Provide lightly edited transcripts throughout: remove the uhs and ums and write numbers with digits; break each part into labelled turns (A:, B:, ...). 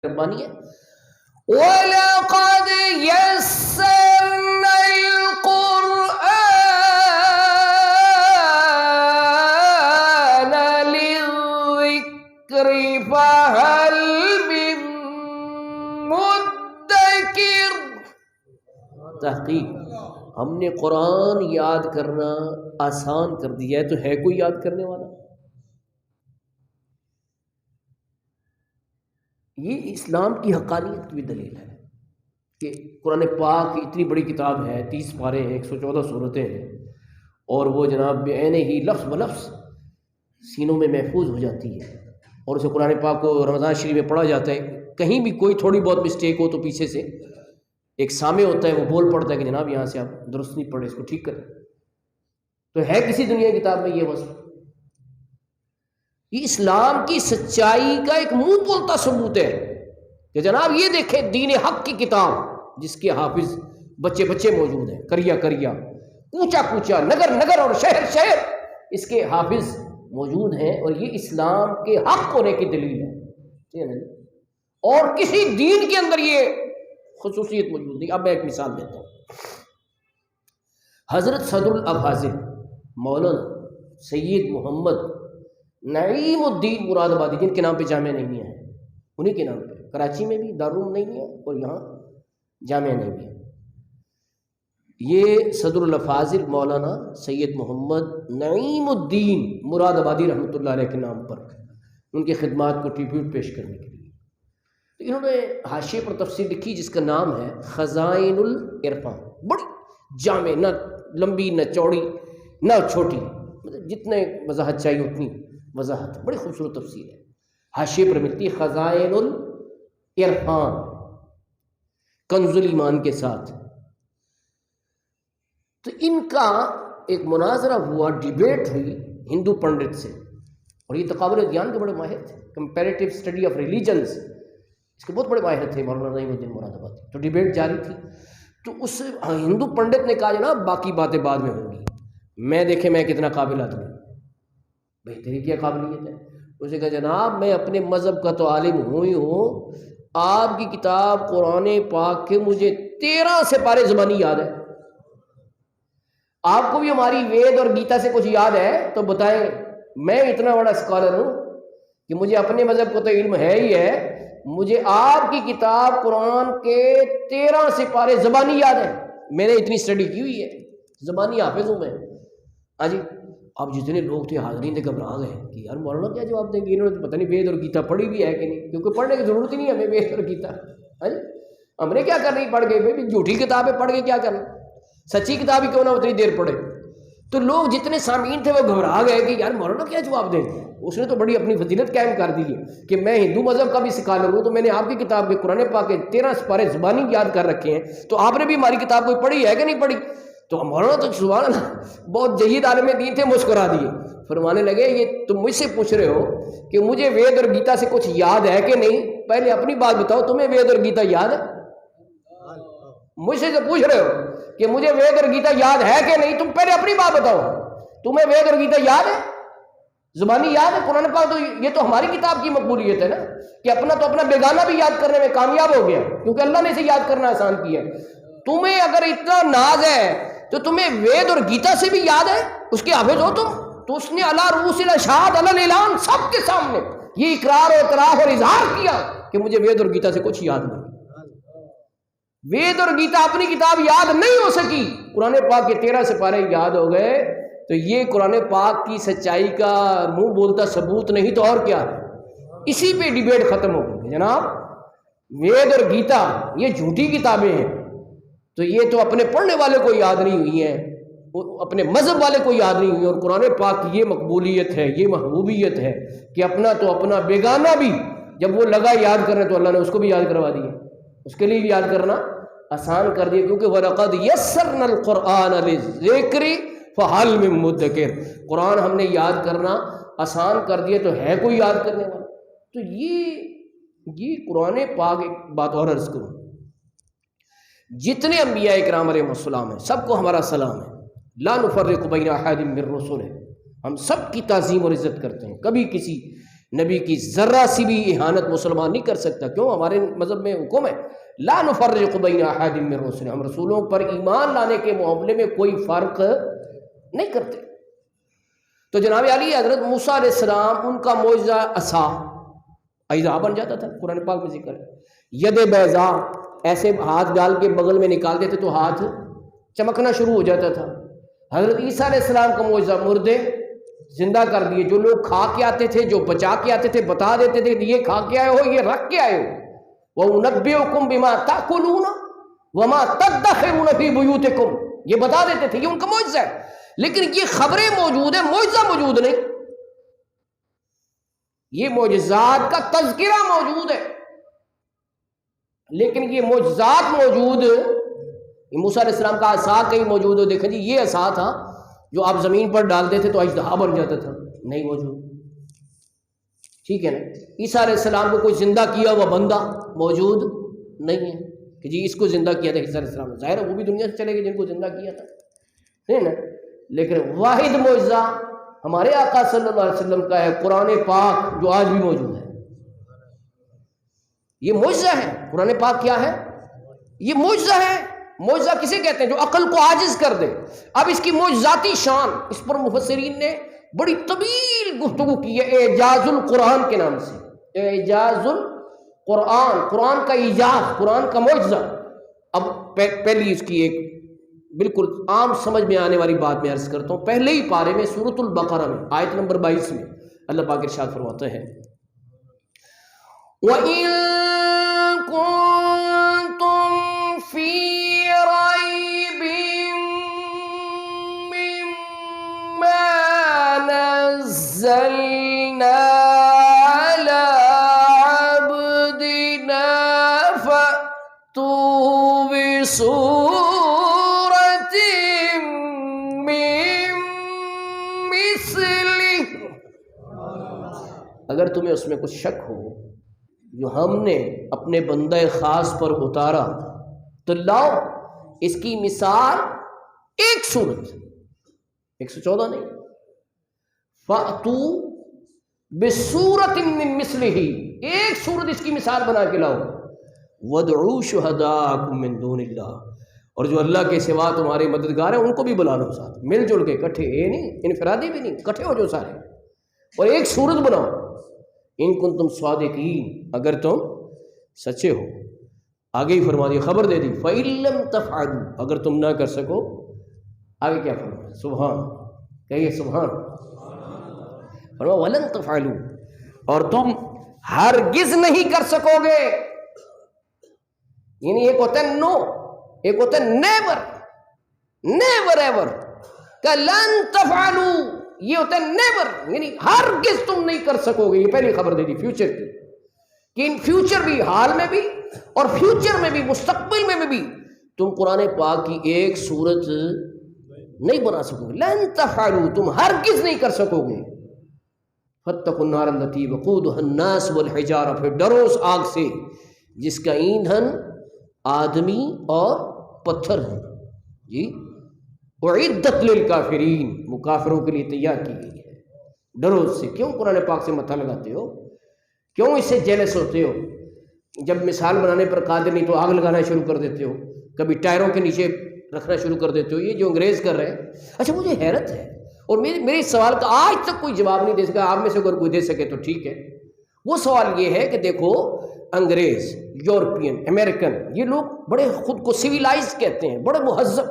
A: مہربانی ہے. وَلَقَدْ يَسَّرْنَا الْقُرْآنَ لِلذِّكْرِ فَهَلْ مِن مُدَّكِرٍ. تحقیق ہم نے قرآن یاد کرنا آسان کر دیا ہے، تو ہے کوئی یاد کرنے والا؟ یہ اسلام کی حقانیت کی بھی دلیل ہے کہ قرآن پاک اتنی بڑی کتاب ہے، 30 پارے ہیں، 114 صورتیں ہیں، اور وہ جناب بعین ہی لفظ بلفظ سینوں میں محفوظ ہو جاتی ہے. اور اسے قرآن پاک کو رمضان شریف میں پڑھا جاتا ہے، کہیں بھی کوئی تھوڑی بہت مسٹیک ہو تو پیچھے سے ایک سامع ہوتا ہے، وہ بول پڑتا ہے کہ جناب یہاں سے آپ درست نہیں پڑھے، اس کو ٹھیک کریں. تو ہے کسی دنیا کی کتاب میں یہ وصف؟ یہ اسلام کی سچائی کا ایک منہ بولتا ثبوت ہے کہ جناب یہ دیکھیں دین حق کی کتاب جس کے حافظ بچے بچے موجود ہیں، کریا کریا، کوچا کوچا، نگر نگر اور شہر شہر اس کے حافظ موجود ہیں، اور یہ اسلام کے حق ہونے کی دلیل ہے. اور کسی دین کے اندر یہ خصوصیت موجود نہیں. اب میں ایک مثال دیتا ہوں. حضرت صدر الافاضل مولانا سید محمد نعیم الدین مراد آبادی، جن کے نام پہ جامعہ نہیں ہے، انہی کے نام پہ کراچی میں بھی دارالعلوم نہیں ہے اور یہاں جامعہ نہیں ہے. یہ صدر الافاضل مولانا سید محمد نعیم الدین مراد آبادی رحمۃ اللہ علیہ کے نام پر ان کی خدمات کو ٹریبیوٹ پیش کرنے کے لیے تو انہوں نے حاشیے پر تفسیر لکھی جس کا نام ہے خزائن العرفان. بڑی جامع، نہ لمبی نہ چوڑی نہ چھوٹی، مطلب جتنے وضاحت چاہیے اتنی وضاحت، بڑی خوبصورت تفسیر ہے. حاشیے پر ملتی خزائن العرفان کنز الایمان کے ساتھ. تو ان کا ایک مناظرہ ہوا، ڈیبیٹ ہوئی ہندو پنڈت سے، اور یہ تقابل ادیان کے بڑے ماہر تھے، کمپیریٹیو اسٹڈی آف ریلیجنز اس کے بہت بڑے ماہر تھے مولانا نعیم الدین مراد آبادی. تو ڈیبیٹ جاری تھی، تو اس ہندو پنڈت نے کہا جناب باقی باتیں بعد میں ہوں گی، میں دیکھیں میں کتنا قابل آدمی، بہتری کیا قابلیت ہے. اسے کہا جناب میں اپنے مذہب کا تو عالم ہوں ہی ہوں، آپ کی کتاب قرآن پاک کے مجھے 13 سپارے زبانی یاد ہے. آپ کو بھی ہماری وید اور گیتا سے کچھ یاد ہے تو بتائیں. میں اتنا بڑا اسکالر ہوں کہ مجھے اپنے مذہب کو تو علم ہے ہی ہے، مجھے آپ کی کتاب قرآن کے 13 سپارے زبانی یاد ہے. میں نے اتنی اسٹڈی کی ہوئی ہے، زبانی حافظ ہوں میں. ہاں جی. اب جتنے لوگ تھے حاضرین تھے گھبرا گئے کہ یار مولانا کیا جواب دیں گے، انہوں نے پتہ نہیں وید اور گیتا پڑھی بھی ہے کہ نہیں، کیونکہ پڑھنے کی ضرورت ہی نہیں ہمیں وید اور گیتا. ہاں جی. ہم نے کیا کرنی پڑھ گئے بھائی، جھوٹی کتابیں پڑھ کے کیا کرنا، سچی کتاب ہی کیوں نہ اتنی دیر پڑھے. تو لوگ جتنے سامعین تھے وہ گھبرا گئے کہ یار مولانا کیا جواب دیں گے. اس نے تو بڑی اپنی فضیلت قائم کر دی ہے کہ میں ہندو مذہب کا بھی اسکالر ہوں، تو میں نے آپ کی کتاب کے قرآن پاک کے 13 سپارے زبانی یاد کر رکھے ہیں، تو آپ نے بھی ہماری کتاب کوئی پڑھی ہے کہ نہیں پڑھی. تو مولانا تو سبحان اللہ بہت جہید عالم دین تھے، مسکرا دیے. فرمانے لگے یہ تم مجھ سے پوچھ رہے ہو کہ مجھے وید اور گیتا سے کچھ یاد ہے کہ نہیں، پہلے اپنی بات بتاؤ، تمہیں وید اور گیتا یاد ہے؟ مجھ سے پوچھ رہے ہو کہ مجھے وید اور گیتا یاد ہے کہ نہیں، تم پہلے اپنی بات بتاؤ، تمہیں وید اور گیتا یاد ہے، زبانی یاد ہے؟ قرآن پاک تو یہ تو ہماری کتاب کی مقبولیت ہے نا کہ اپنا تو اپنا بیگانہ بھی یاد کرنے میں کامیاب ہو گیا، کیونکہ اللہ نے اسے یاد کرنا آسان کیا. تمہیں اگر اتنا ناز ہے تو تمہیں وید اور گیتا سے بھی یاد ہے، اس کے حافظ ہو تم. تو اس نے علی رؤوس الاشہاد علی الاعلان سب کے سامنے یہ اقرار و اعتراف اور اظہار کیا کہ مجھے وید اور گیتا سے کچھ یاد نہیں. وید اور گیتا اپنی کتاب یاد نہیں ہو سکی، قرآن پاک کے 13 سپارے یاد ہو گئے. تو یہ قرآن پاک کی سچائی کا منہ بولتا ثبوت نہیں تو اور کیا ہے. اسی پہ ڈیبیٹ ختم ہو گئی جناب وید اور گیتا یہ جھوٹی کتابیں ہیں. تو یہ تو اپنے پڑھنے والے کو یاد نہیں ہوئی ہیں، اپنے مذہب والے کو یاد نہیں ہوئی. اور قرآن پاک کی یہ مقبولیت ہے، یہ محبوبیت ہے کہ اپنا تو اپنا بیگانہ بھی جب وہ لگا یاد کرنے تو اللہ نے اس کو بھی یاد کروا دیا، اس کے لیے بھی یاد کرنا آسان کر دیا. کیونکہ وَلَقَدْ يَسَّرْنَا الْقُرْآنَ لِلذِّكْرِ فَهَلْ مِن مُدَّكِرٍ، قرآن ہم نے یاد کرنا آسان کر دیا تو ہے کوئی یاد کرنے والا. تو یہ قرآن پاک. ایک بات اور عرض کروں، جتنے انبیاء اکرام علیہ السلام ہیں سب کو ہمارا سلام ہے. لا نفرق بین احد من رسلہ، ہم سب کی تعظیم اور عزت کرتے ہیں، کبھی کسی نبی کی ذرہ سی بھی اہانت مسلمان نہیں کر سکتا. کیوں؟ ہمارے مذہب میں حکم ہے لا نفرق بین احد من رسل، ہم رسولوں پر ایمان لانے کے معاملے میں کوئی فرق نہیں کرتے. تو جناب علی حضرت موسیٰ علیہ السلام ان کا معجزہ عصا ایضا بن جاتا تھا. قرآن پاک میں ذکر ہے ید بیضا، ایسے ہاتھ ڈال کے بغل میں نکال دیتے تو ہاتھ چمکنا شروع ہو جاتا تھا. حضرت عیسیٰ علیہ السلام کا معجزہ مردے زندہ کر دیے. جو لوگ کھا کے آتے تھے، جو بچا کے آتے تھے، بتا دیتے تھے کہ یہ کھا کے آئے ہو، یہ رکھ کے آئے ہو. وَأُنَبِّئُكُم بِمَا تَأْكُلُونَ وَمَا تَدَّخِرُونَ فِي بُيُوتِكُم، یہ بتا دیتے تھے. یہ ان کا معجزہ ہے. لیکن یہ خبریں موجود ہیں، معجزہ موجود نہیں. یہ معجزات کا تذکرہ موجود ہے لیکن یہ معجزات موجود، موسیٰ علیہ السلام کا عصا کہیں موجود ہو، دیکھیں جی یہ عصا تھا جو آپ زمین پر ڈالتے تھے تو اژدہا بن جاتا تھا، نہیں موجود. ٹھیک ہے نا. عیسیٰ علیہ السلام کو کوئی زندہ کیا ہوا بندہ موجود نہیں ہے کہ جی اس کو زندہ کیا تھا عیسیٰ علیہ السلام. ظاہر ہے وہ بھی دنیا سے چلے گئے جن کو زندہ کیا تھا، ہے نا. لیکن واحد معجزہ ہمارے آقا صلی اللہ علیہ وسلم کا ہے قرآن پاک، جو آج بھی موجود ہے. یہ معجزہ ہے. قرآن پاک کیا ہے؟ یہ معجزہ ہے. معجزہ کسے کہتے ہیں؟ جو عقل کو عاجز کر دے. اب اس کی معجزاتی شان، اس پر مفسرین نے بڑی طویل گفتگو کی ہے اعجاز القرآن کے نام سے. اعجاز القرآن، قرآن کا اعجاز، قرآن کا معجزہ. اب پہلی اس کی ایک بالکل عام سمجھ میں آنے والی بات میں عرض کرتا ہوں. پہلے ہی پارے میں سورۃ البقرہ میں آیت نمبر 22 میں اللہ پاک ارشاد فرماتے ہیں وَإِن كُنتُمْ فِي رَيْبٍ مِّمَّا نَزَّلْنَا عَلَىٰ عَبْدِنَا فَأْتُوا بِسُورَةٍ اگر تمہیں اس میں کچھ شک ہو جو ہم نے اپنے بندہ خاص پر اتارا تو لاؤ اس کی مثال ایک صورت، 114 نہیں، فَأْتُوا بِسُورَةٍ مِّن مِّثْلِهِ، ایک صورت اس کی مثال بنا کے لاؤ. وَادْعُوا شُهَدَاءَكُم مِّن دُونِ اللَّهِ، اور جو اللہ کے سوا تمہارے مددگار ہیں ان کو بھی بلا لو ساتھ، مل جل کے اکٹھے، یہ نہیں انفرادی بھی نہیں، اکٹھے ہو جو سارے اور ایک صورت بناؤ. ان کنتم صادقین، اگر تم سچے ہو. آگے ہی فرما دیا، خبر دے دی فَإِن لَّمْ تَفْعَلُوا، اگر تم نہ کر سکو. آگے کیا فرمایا؟ سبحان، کہیے سبحان. فرمایا وَلَن تَفْعَلُوا، اور تم ہرگز نہیں کر سکو گے. یعنی ایک ہوتا ہے نو، ایک ہوتا ہے نیور، نیور ایور. کہ لن تفعلوا یہ ہوتا ہے نیور، یعنی ہرگز تم نہیں کر سکو گے. یہ پہلی خبر دے دی فیوچر کی کہ ان فیوچر بھی، حال میں بھی اور فیوچر میں بھی، مستقبل میں بھی تم قرآن پاک کی ایک صورت نہیں بنا سکو گے. لن تفعلوا، تم ہرگز نہیں کر سکو گے. فاتقوا النار التي وقودها الناس والحجارة، پھر ڈرو اس آگ سے جس کا ایندھن آدمی اور پتھر ہے. جی اعدت للکافرین، مکافروں کے لیے تیار کی گئی ہے. ڈرو اس سے. کیوں قرآن پاک سے متھا لگاتے ہو؟ کیوں اس سے جیلس ہوتے ہو؟ جب مثال بنانے پر قادر نہیں تو آگ لگانا شروع کر دیتے ہو، کبھی ٹائروں کے نیچے رکھنا شروع کر دیتے ہو. یہ جو انگریز کر رہے ہیں. اچھا مجھے حیرت ہے اور میرے سوال کا آج تک کوئی جواب نہیں دے سکا. آپ میں سے اگر کوئی دے سکے تو ٹھیک ہے. وہ سوال یہ ہے کہ دیکھو انگریز، یورپین، امریکن، یہ لوگ بڑے خود کو سویلائز کہتے ہیں، بڑے مہذب،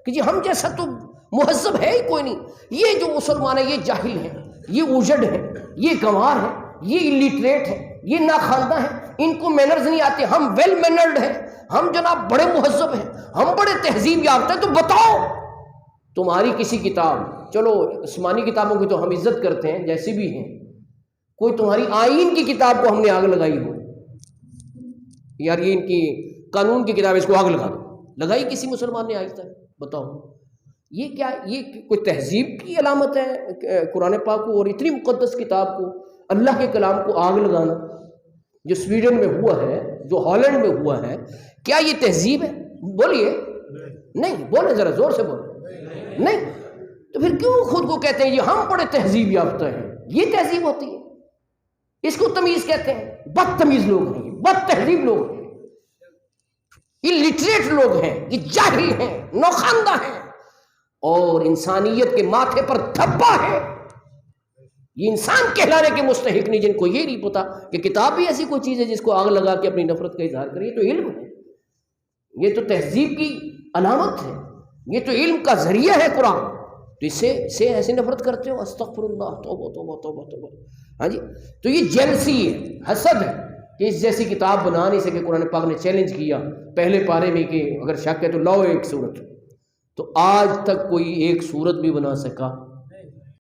A: کہ جی ہم جیسا تو مہذب ہے ہی کوئی نہیں. یہ جو مسلمان ہیں یہ جاہل ہیں، یہ اوجڈ ہیں، یہ گنوار ہیں، یہ الٹریٹ ہیں، یہ ناخواندہ ہیں، ان کو مینرز نہیں آتے. ہم ویل مینرڈ ہیں، ہم جناب بڑے مہذب ہیں، ہم بڑے تہذیب یافتہ ہیں. تو بتاؤ تمہاری کسی کتاب، چلو آسمانی کتابوں کی تو ہم عزت کرتے ہیں جیسی بھی ہیں، کوئی تمہاری آئین کی کتاب کو ہم نے آگ لگائی ہو، یار یہ ان کی قانون کی کتاب، اس کو آگ لگا دو، لگائی کسی مسلمان نے آج تک؟ بتاؤ یہ کیا، یہ کوئی تہذیب کی علامت ہے قرآن پاک کو اور اتنی مقدس کتاب کو، اللہ کے کلام کو آگ لگانا؟ جو سویڈن میں ہوا ہے، جو ہالینڈ میں ہوا ہے، کیا یہ تہذیب ہے؟ بولیے نہیں، بولے ذرا زور سے بولے نہیں. تو پھر کیوں خود کو کہتے ہیں یہ ہم بڑے تہذیب یافتہ ہیں؟ یہ تہذیب ہوتی ہے؟ اس کو تمیز کہتے ہیں. بدتمیز لوگ ہیں، بد تہذیب لوگ ہیں، الٹریٹ لوگ ہیں، یہ جاہل ہیں، نوخواندہ ہیں، اور انسانیت کے ماتھے پر دھبا ہے. یہ انسان کہلانے کے مستحق نہیں جن کو یہ نہیں پتا کہ کتاب بھی ایسی کوئی چیز ہے جس کو آگ لگا کے اپنی نفرت کا اظہار کرے. یہ تو علم ہے، یہ تو تہذیب کی علامت ہے، یہ تو علم کا ذریعہ ہے قرآن. تو اس سے ایسے نفرت کرتے ہو؟ استغفر اللہ، توبہ توبہ توبہ توبہ. ہاں جی، تو یہ جیلسی ہے، حسد ہے کہ اس جیسی کتاب بنا نہیں سکے. قرآن پاک نے چیلنج کیا پہلے پارے میں کہ اگر شک ہے تو لاؤ ایک صورت، تو آج تک کوئی ایک صورت بھی بنا سکا